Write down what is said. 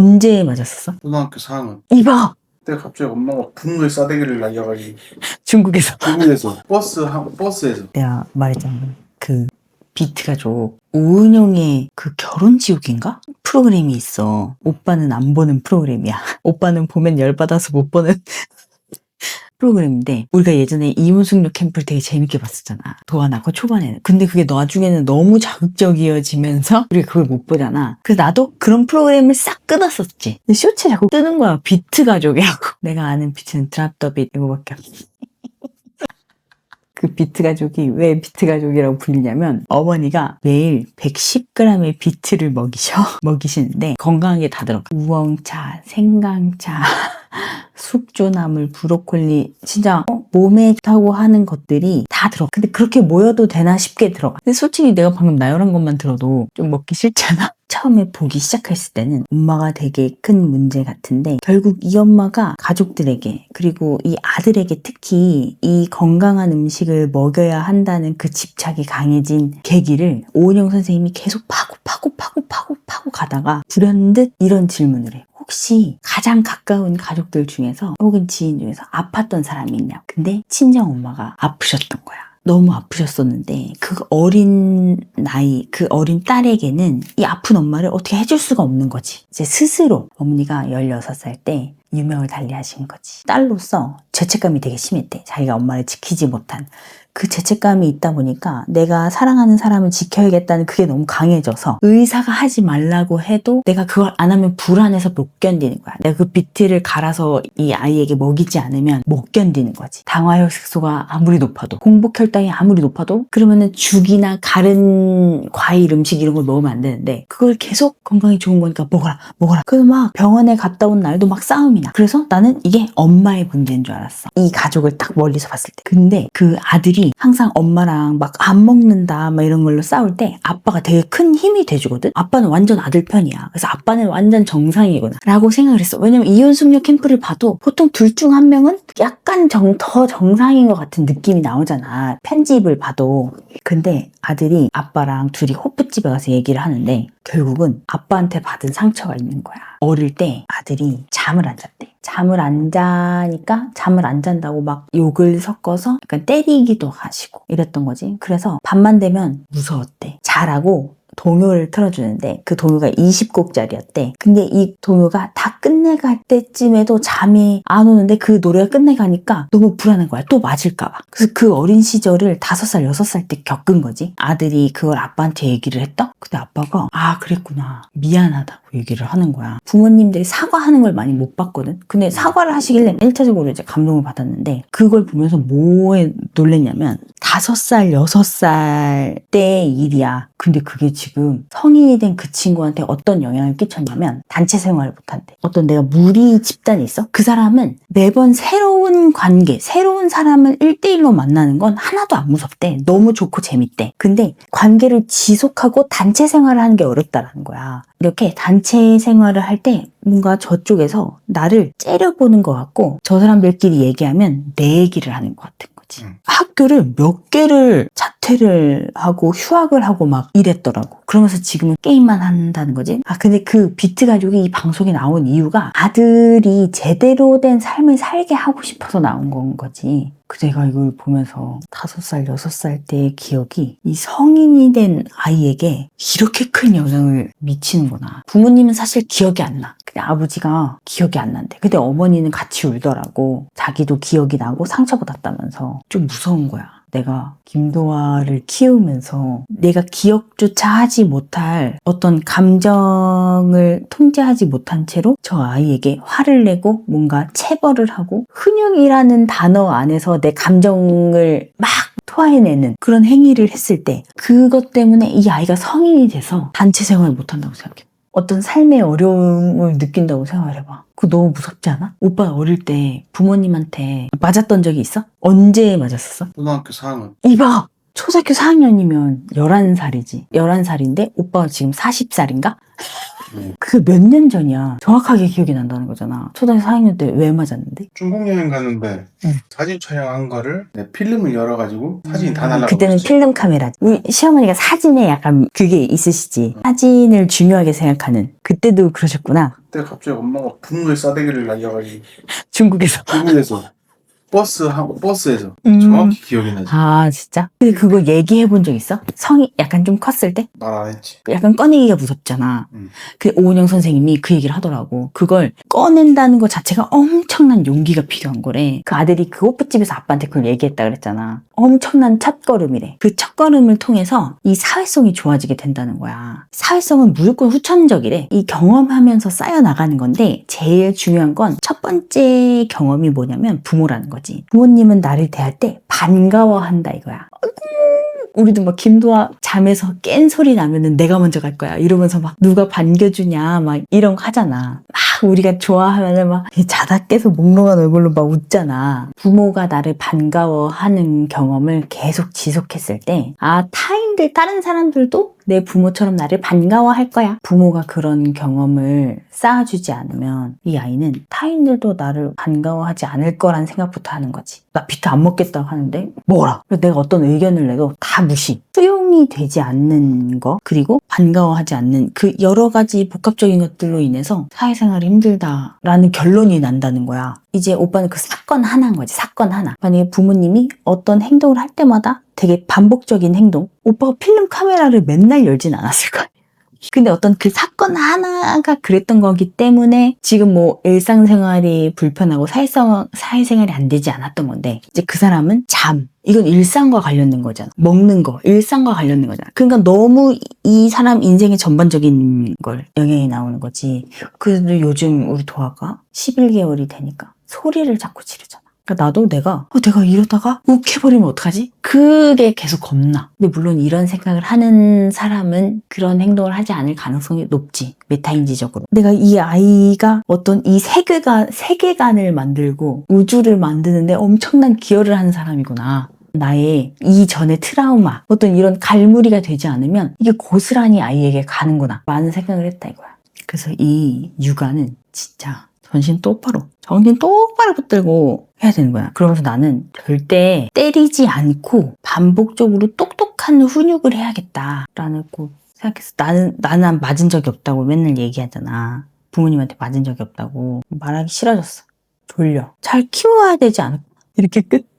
언제 맞았었어? 초등학교 4학년. 이봐! 그때 갑자기 엄마가 분노의 싸대기를 날려가지고 중국에서. 중국에서 버스에서. 내가 말했잖아. 그 비트가족 오은영의 그 결혼지옥인가? 프로그램이 있어. 오빠는 안 보는 프로그램이야. 오빠는 보면 열받아서 못 보는 프로그램인데 우리가 예전에 이문숙녀 캠프를 되게 재밌게 봤었잖아. 도안하고 초반에는. 근데 그게 나중에는 너무 자극적이어지면서 우리가 그걸 못 보잖아. 그래서 나도 그런 프로그램을 싹 끊었었지. 근데 쇼츠 자꾸 뜨는 거야. 비트 가족이라고. 내가 아는 비트는 드랍 더 비트 이거밖에 없어. 그 비트 가족이 왜 비트 가족이라고 불리냐면 어머니가 매일 110g의 비트를 먹이시는데 건강하게 다 들어가. 우엉차, 생강차, 숙주나물, 브로콜리 진짜 몸에 좋다고 하는 것들이 다 들어가. 근데 그렇게 모여도 되나 싶게 들어가. 근데 솔직히 내가 방금 나열한 것만 들어도 좀 먹기 싫잖아. 처음에 보기 시작했을 때는 엄마가 되게 큰 문제 같은데 결국 이 엄마가 가족들에게 그리고 이 아들에게 특히 이 건강한 음식을 먹여야 한다는 그 집착이 강해진 계기를 오은영 선생님이 계속 파고 가다가 불현듯 이런 질문을 해. 혹시 가장 가까운 가족들 중에서 혹은 지인 중에서 아팠던 사람이 있냐? 근데 친정 엄마가 아프셨던 거야. 너무 아프셨었는데 그 어린 나이, 그 어린 딸에게는 이 아픈 엄마를 어떻게 해줄 수가 없는 거지. 이제 스스로 어머니가 16살 때 유명을 달리하신 거지. 딸로서 죄책감이 되게 심했대. 자기가 엄마를 지키지 못한. 그 죄책감이 있다 보니까 내가 사랑하는 사람을 지켜야겠다는 그게 너무 강해져서 의사가 하지 말라고 해도 내가 그걸 안 하면 불안해서 못 견디는 거야. 내가 그 비트를 갈아서 이 아이에게 먹이지 않으면 못 견디는 거지. 당화혈색소가 아무리 높아도 공복 혈당이 아무리 높아도 그러면은 죽이나 가른 과일 음식 이런 걸 먹으면 안 되는데 그걸 계속 건강에 좋은 거니까 먹어라. 그래서 막 병원에 갔다 온 날도 막 싸움이 나. 그래서 나는 이게 엄마의 문제인 줄 알았어. 이 가족을 딱 멀리서 봤을 때. 근데 그 아들이 항상 엄마랑 막 안 먹는다 막 이런 걸로 싸울 때 아빠가 되게 큰 힘이 돼주거든. 아빠는 완전 아들 편이야. 그래서 아빠는 완전 정상이구나 라고 생각을 했어. 왜냐면 이혼숙녀 캠프를 봐도 보통 둘 중 한 명은 약간 더 정상인 것 같은 느낌이 나오잖아. 편집을 봐도. 근데 아들이 아빠랑 둘이 호프집에 가서 얘기를 하는데 결국은 아빠한테 받은 상처가 있는 거야. 어릴 때 아들이 잠을 안 잤대. 잠을 안 자니까 잠을 안 잔다고 막 욕을 섞어서 약간 때리기도 하시고 이랬던 거지. 그래서 밤만 되면 무서웠대. 자라고 동요를 틀어주는데 그 동요가 20곡짜리였대. 근데 이 동요가 다 끝내갈 때쯤에도 잠이 안 오는데 그 노래가 끝내가니까 너무 불안한 거야. 또 맞을까 봐. 그래서 그 어린 시절을 5살, 6살 때 겪은 거지. 아들이 그걸 아빠한테 얘기를 했다? 근데 아빠가 아 그랬구나. 미안하다고 얘기를 하는 거야. 부모님들이 사과하는 걸 많이 못 봤거든. 근데 사과를 하시길래 1차적으로 이제 감동을 받았는데 그걸 보면서 뭐에 놀랬냐면 5살, 6살 때의 일이야. 근데 그게 지금 성인이 된 그 친구한테 어떤 영향을 끼쳤냐면 단체 생활을 못한대. 어떤 내가 무리 집단이 있어? 그 사람은 매번 새로운 관계, 새로운 사람을 1대1로 만나는 건 하나도 안 무섭대. 너무 좋고 재밌대. 근데 관계를 지속하고 단체 생활을 하는 게 어렵다라는 거야. 이렇게 단체 생활을 할 때 뭔가 저쪽에서 나를 째려보는 것 같고 저 사람들끼리 얘기하면 내 얘기를 하는 것 같은 거지. 학교를 몇 개를 자퇴를 하고 휴학을 하고 막 이랬더라고. 그러면서 지금은 게임만 한다는 거지. 아 근데 그 비트 가족이 이 방송에 나온 이유가 아들이 제대로 된 삶을 살게 하고 싶어서 나온 건 거지. 그 내가 이걸 보면서 5살, 6살 때의 기억이 이 성인이 된 아이에게 이렇게 큰 영향을 미치는구나. 부모님은 사실 기억이 안 나. 근데 아버지가 기억이 안 난대. 근데 어머니는 같이 울더라고. 자기도 기억이 나고 상처받았다면서. 좀 무서운 거야. 내가 김도아를 키우면서 내가 기억조차 하지 못할 어떤 감정을 통제하지 못한 채로 저 아이에게 화를 내고 뭔가 체벌을 하고 훈육이라는 단어 안에서 내 감정을 막 토해내는 그런 행위를 했을 때 그것 때문에 이 아이가 성인이 돼서 단체 생활을 못한다고 생각해. 어떤 삶의 어려움을 느낀다고 생각을 해봐. 그거 너무 무섭지 않아? 오빠 어릴 때 부모님한테 맞았던 적이 있어? 언제 맞았었어? 초등학교 4학년. 이봐! 초등학교 4학년이면 11살이지. 11살인데 오빠가 지금 40살인가? 그게 몇 년 전이야. 정확하게 기억이 난다는 거잖아. 초등학교 4학년 때 왜 맞았는데? 중국 여행 갔는데 응. 사진 촬영한 거를 내 필름을 열어가지고 사진이 다 날라가 그때는 버렸지. 필름 카메라. 우리 시어머니가 사진에 약간 그게 있으시지. 사진을 중요하게 생각하는. 그때도 그러셨구나. 그때 갑자기 엄마가 분노의 싸대기를 날려가지고 중국에서. 중국에서 버스에서 음. 정확히 기억이 나지. 아, 진짜? 근데 그거 얘기해 본 적 있어? 성이 약간 좀 컸을 때? 말 안 했지. 약간 꺼내기가 무섭잖아. 그 오은영 선생님이 그 얘기를 하더라고. 그걸 꺼낸다는 것 자체가 엄청난 용기가 필요한 거래. 그 아들이 그 호프집에서 아빠한테 그걸 얘기했다 그랬잖아. 엄청난 첫걸음이래. 그 첫걸음을 통해서 이 사회성이 좋아지게 된다는 거야. 사회성은 무조건 후천적이래. 이 경험하면서 쌓여나가는 건데 제일 중요한 건 첫 번째 경험이 뭐냐면 부모라는 거지. 부모님은 나를 대할 때 반가워한다 이거야. 우리도 막 김도아 잠에서 깬 소리 나면은 내가 먼저 갈 거야 이러면서 막 누가 반겨주냐 막 이런 거 하잖아. 막 우리가 좋아하면은 막 자다 깨서 몽롱한 얼굴로 막 웃잖아. 부모가 나를 반가워하는 경험을 계속 지속했을 때 타인들 다른 사람들도 내 부모처럼 나를 반가워할 거야. 부모가 그런 경험을 쌓아주지 않으면 이 아이는 타인들도 나를 반가워하지 않을 거란 생각부터 하는 거지. 나 비트 안 먹겠다고 하는데 뭐라? 내가 어떤 의견을 내도 다 무시. 수용이 되지 않는 거 그리고 반가워하지 않는 그 여러 가지 복합적인 것들로 인해서 사회생활이 힘들다라는 결론이 난다는 거야. 이제 오빠는 그 사건 하나인 거지. 사건 하나. 만약에 부모님이 어떤 행동을 할 때마다 되게 반복적인 행동. 오빠가 필름 카메라를 맨날 열진 않았을 거야. 근데 어떤 그 사건 하나가 그랬던 거기 때문에 지금 뭐 일상생활이 불편하고 사회생활이 안 되지 않았던 건데 이제 그 사람은 이건 일상과 관련된 거잖아. 먹는 거, 일상과 관련된 거잖아. 그러니까 너무 이 사람 인생의 전반적인 걸 영향이 나오는 거지. 그래도 요즘 우리 도아가 11개월이 되니까 소리를 자꾸 지르잖아. 그러니까 나도 내가 이러다가 욱해버리면 어떡하지? 그게 계속 겁나. 근데 물론 이런 생각을 하는 사람은 그런 행동을 하지 않을 가능성이 높지. 메타인지적으로. 내가 이 아이가 어떤 이 세계관을 만들고 우주를 만드는데 엄청난 기여를 하는 사람이구나. 나의 이전의 트라우마, 어떤 이런 갈무리가 되지 않으면 이게 고스란히 아이에게 가는구나. 많은 생각을 했다 이거야. 그래서 이 육아는 진짜 정신 똑바로 붙들고 해야 되는 거야. 그러면서 나는 절대 때리지 않고 반복적으로 똑똑한 훈육을 해야겠다라는 꼭 생각했어. 나는 맞은 적이 없다고 맨날 얘기하잖아. 부모님한테 맞은 적이 없다고. 말하기 싫어졌어. 졸려. 잘 키워야 되지 않을까? 이렇게 끝.